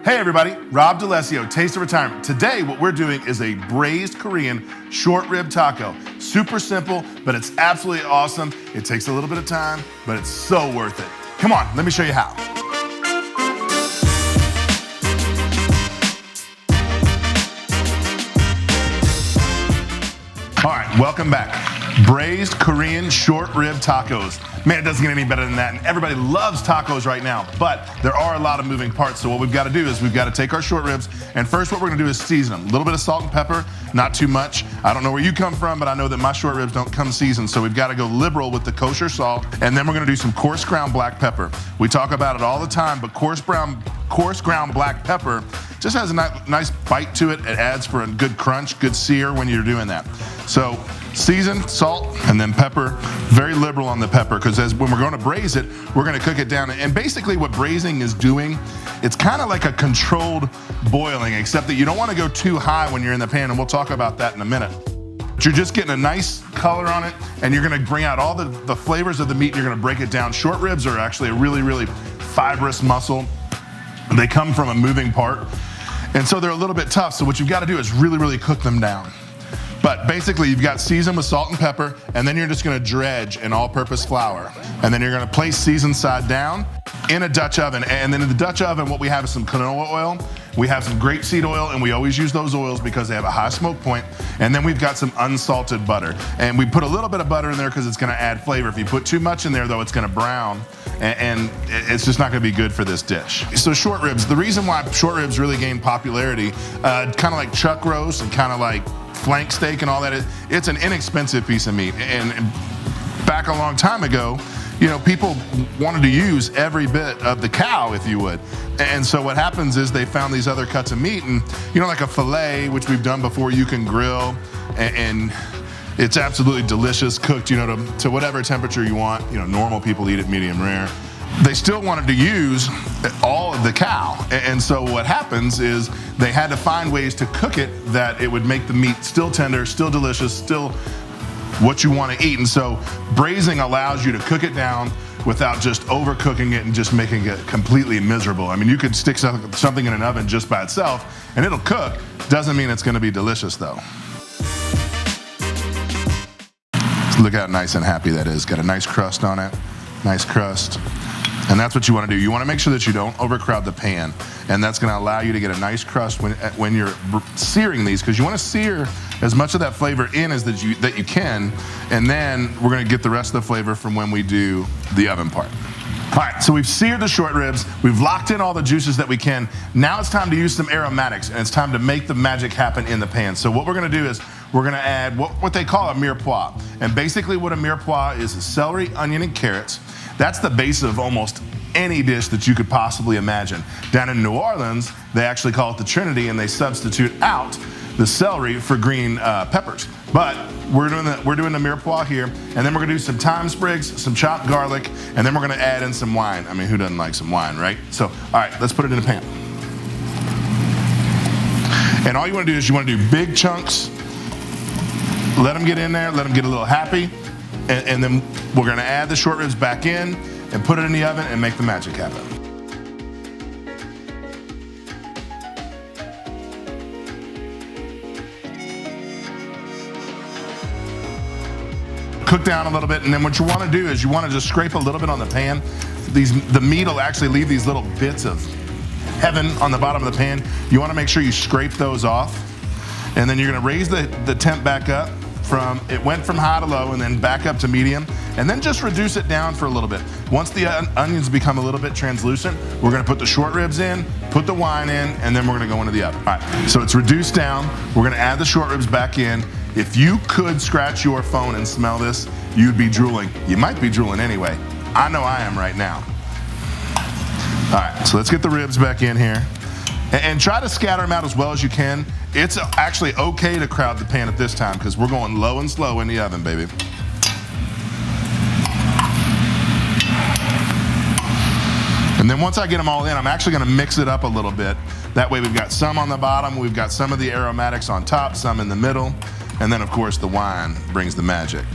Hey everybody, Rob DeLessio, Taste of Retirement. Today what we're doing is a braised Korean short rib taco. Super simple, but it's absolutely awesome. It takes a little bit of time, but it's so worth it. Come on, let me show you how. All right, welcome back. Braised Korean short rib tacos. Man, it doesn't get any better than that. And everybody loves tacos right now, but there are a lot of moving parts. So what we've got to do is we've got to take our short ribs, and first what we're gonna do is season them. A little bit of salt and pepper, not too much. I don't know where you come from, but I know that my short ribs don't come seasoned, so we've got to go liberal with the kosher salt. And then we're gonna do some coarse ground black pepper. We talk about it all the time, but coarse ground black pepper just has a nice bite to it. It adds for a good crunch, good sear when you're doing that. So season, salt, and then pepper. Very liberal on the pepper, because when we're going to braise it, we're going to cook it down. And basically what braising is doing, it's kind of like a controlled boiling, except that you don't want to go too high when you're in the pan, and we'll talk about that in a minute. But you're just getting a nice color on it, and you're going to bring out all the flavors of the meat, and you're going to break it down. Short ribs are actually a really, really fibrous muscle. They come from a moving part, and so they're a little bit tough. So what you've got to do is really, really cook them down. But basically you've got seasoned with salt and pepper, and then you're just gonna dredge in all-purpose flour. And then you're gonna place seasoned side down in a Dutch oven. And then in the Dutch oven, what we have is some canola oil, we have some grapeseed oil, and we always use those oils because they have a high smoke point. And then we've got some unsalted butter. And we put a little bit of butter in there because it's gonna add flavor. If you put too much in there though, it's gonna brown, and it's just not gonna be good for this dish. So short ribs, the reason why short ribs really gained popularity, kind of like chuck roast and kind of like flank steak and all that, it's an inexpensive piece of meat. And back a long time ago, you know, people wanted to use every bit of the cow, if you would. And so what happens is they found these other cuts of meat, and you know, like a filet, which we've done before, you can grill, and it's absolutely delicious, cooked, you know, to whatever temperature you want. You know, normal people eat it medium rare. They still wanted to use all of the cow. And so what happens is they had to find ways to cook it that it would make the meat still tender, still delicious, still what you want to eat. And so braising allows you to cook it down without just overcooking it and just making it completely miserable. I mean, you could stick something in an oven just by itself and it'll cook. Doesn't mean it's going to be delicious though. Look how nice and happy that is. Got a nice crust on it, nice crust. And that's what you want to do. You want to make sure that you don't overcrowd the pan. And that's going to allow you to get a nice crust when you're searing these, because you want to sear as much of that flavor in as that you can. And then we're going to get the rest of the flavor from when we do the oven part. All right, so we've seared the short ribs. We've locked in all the juices that we can. Now it's time to use some aromatics, and it's time to make the magic happen in the pan. So what we're going to do is we're going to add what they call a mirepoix. And basically what a mirepoix is celery, onion, and carrots. That's the base of almost any dish that you could possibly imagine. Down in New Orleans, they actually call it the Trinity, and they substitute out the celery for green peppers. But we're doing the mirepoix here, and then we're gonna do some thyme sprigs, some chopped garlic, and then we're gonna add in some wine. I mean, who doesn't like some wine, right? So, all right, let's put it in the pan. And all you wanna do is you wanna do big chunks, let them get in there, let them get a little happy, and then we're gonna add the short ribs back in and put it in the oven and make the magic happen. Cook down a little bit, and then what you wanna do is you wanna just scrape a little bit on the pan. The meat will actually leave these little bits of heaven on the bottom of the pan. You wanna make sure you scrape those off, and then you're gonna raise the temp back up. It went from high to low and then back up to medium, and then just reduce it down for a little bit. Once the onions become a little bit translucent, we're gonna put the short ribs in, put the wine in, and then we're gonna go into the oven. All right, so it's reduced down. We're gonna add the short ribs back in. If you could scratch your phone and smell this, you'd be drooling. You might be drooling anyway. I know I am right now. All right, so let's get the ribs back in here. And try to scatter them out as well as you can. It's actually okay to crowd the pan at this time because we're going low and slow in the oven, baby. And then once I get them all in, I'm actually gonna mix it up a little bit. That way we've got some on the bottom, we've got some of the aromatics on top, some in the middle, and then of course the wine brings the magic.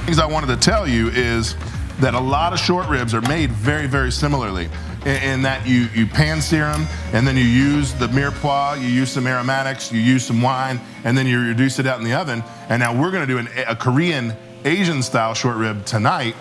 Things I wanted to tell you is that a lot of short ribs are made very, very similarly. in that you pan sear them, and then you use the mirepoix, you use some aromatics, you use some wine, and then you reduce it out in the oven. And now we're gonna do a Korean Asian style short rib tonight.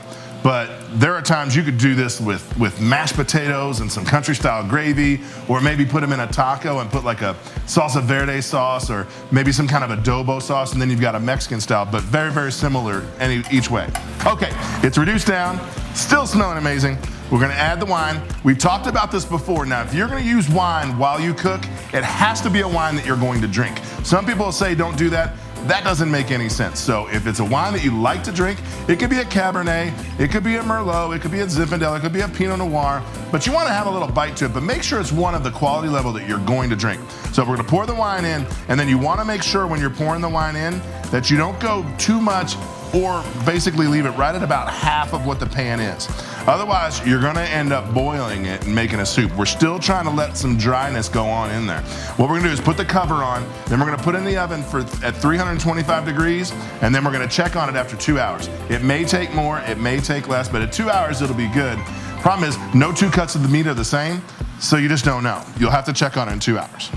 But there are times you could do this with mashed potatoes and some country style gravy, or maybe put them in a taco and put like a salsa verde sauce, or maybe some kind of adobo sauce, and then you've got a Mexican style, but very, very similar each way. Okay, it's reduced down, still smelling amazing. We're gonna add the wine. We've talked about this before. Now, if you're gonna use wine while you cook, it has to be a wine that you're going to drink. Some people say don't do that. That doesn't make any sense. So if it's a wine that you like to drink, it could be a Cabernet, it could be a Merlot, it could be a Zinfandel, it could be a Pinot Noir, but you wanna have a little bite to it, but make sure it's one of the quality level that you're going to drink. So we're gonna pour the wine in, and then you wanna make sure when you're pouring the wine in that you don't go too much, or basically leave it right at about half of what the pan is. Otherwise, you're gonna end up boiling it and making a soup. We're still trying to let some dryness go on in there. What we're gonna do is put the cover on, then we're gonna put it in the oven at 325 degrees, and then we're gonna check on it after 2 hours. It may take more, it may take less, but at 2 hours, it'll be good. Problem is, no two cuts of the meat are the same, so you just don't know. You'll have to check on it in 2 hours.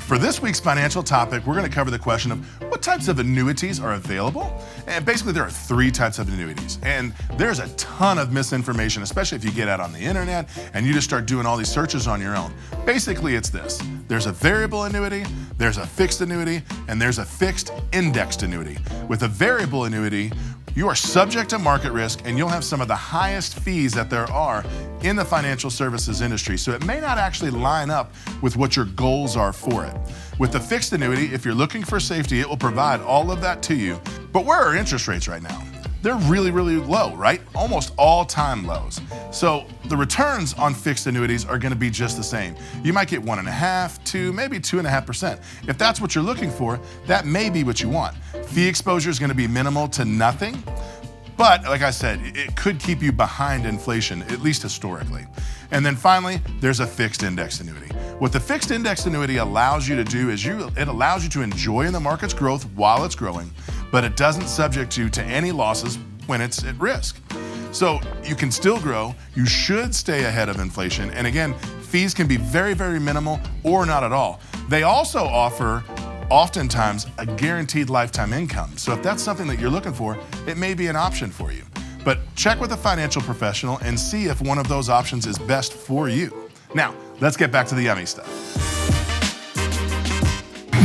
For this week's financial topic, we're gonna cover the question of what types of annuities are available. And basically there are 3 types of annuities. And there's a ton of misinformation, especially if you get out on the internet and you just start doing all these searches on your own. Basically it's this. There's a variable annuity, there's a fixed annuity, and there's a fixed indexed annuity. With a variable annuity, you are subject to market risk, and you'll have some of the highest fees that there are in the financial services industry. So it may not actually line up with what your goals are for it. With the fixed annuity, if you're looking for safety, it will provide all of that to you. But where are interest rates right now? They're really, really low, right? Almost all-time lows. So the returns on fixed annuities are gonna be just the same. You might get 1.5%, 2%, maybe 2.5%. If that's what you're looking for, that may be what you want. Fee exposure is gonna be minimal to nothing, but like I said, it could keep you behind inflation, at least historically. And then finally, there's a fixed index annuity. What the fixed index annuity allows you to do is it allows you to enjoy the market's growth while it's growing, but it doesn't subject you to any losses when it's at risk. So you can still grow, you should stay ahead of inflation, and again, fees can be very, very minimal or not at all. They also offer oftentimes a guaranteed lifetime income. So if that's something that you're looking for, it may be an option for you. But check with a financial professional and see if one of those options is best for you. Now, let's get back to the yummy stuff.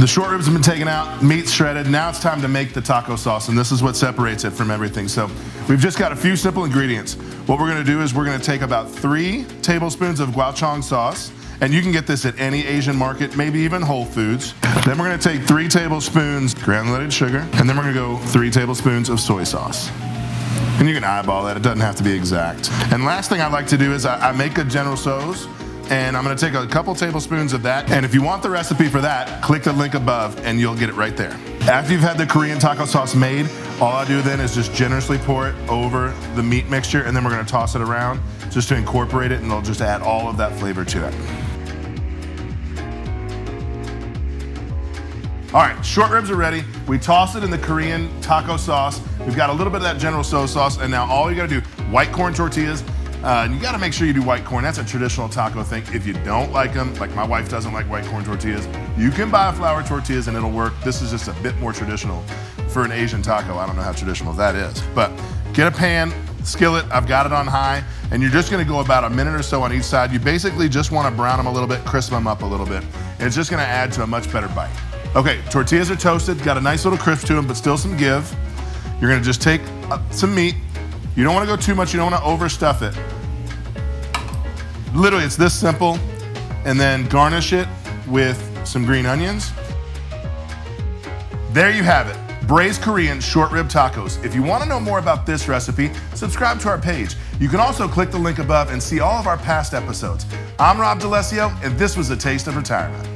The short ribs have been taken out, meat's shredded. Now it's time to make the taco sauce, and this is what separates it from everything. So we've just got a few simple ingredients. What we're gonna do is we're gonna take about 3 tablespoons of guacamole sauce, and you can get this at any Asian market, maybe even Whole Foods. Then we're gonna take 3 tablespoons granulated sugar, and then we're gonna go 3 tablespoons of soy sauce. And you can eyeball that, it doesn't have to be exact. And last thing I like to do is I make a General Tso's, and I'm gonna take a couple tablespoons of that. And if you want the recipe for that, click the link above and you'll get it right there. After you've had the Korean taco sauce made, all I do then is just generously pour it over the meat mixture, and then we're gonna toss it around just to incorporate it, and it'll just add all of that flavor to it. All right, short ribs are ready. We toss it in the Korean taco sauce. We've got a little bit of that General Tso's sauce, and now all you gotta do, white corn tortillas. You gotta make sure you do white corn. That's a traditional taco thing. If you don't like them, like my wife doesn't like white corn tortillas, you can buy flour tortillas and it'll work. This is just a bit more traditional for an Asian taco. I don't know how traditional that is. But get a pan, skillet, I've got it on high, and you're just gonna go about a minute or so on each side. You basically just wanna brown them a little bit, crisp them up a little bit. And it's just gonna add to a much better bite. Okay, tortillas are toasted, got a nice little crisp to them, but still some give. You're gonna just take some meat. You don't wanna go too much, you don't wanna overstuff it. Literally, it's this simple. And then garnish it with some green onions. There you have it, braised Korean short rib tacos. If you wanna know more about this recipe, subscribe to our page. You can also click the link above and see all of our past episodes. I'm Rob D'Alessio, and this was A Taste of Retirement.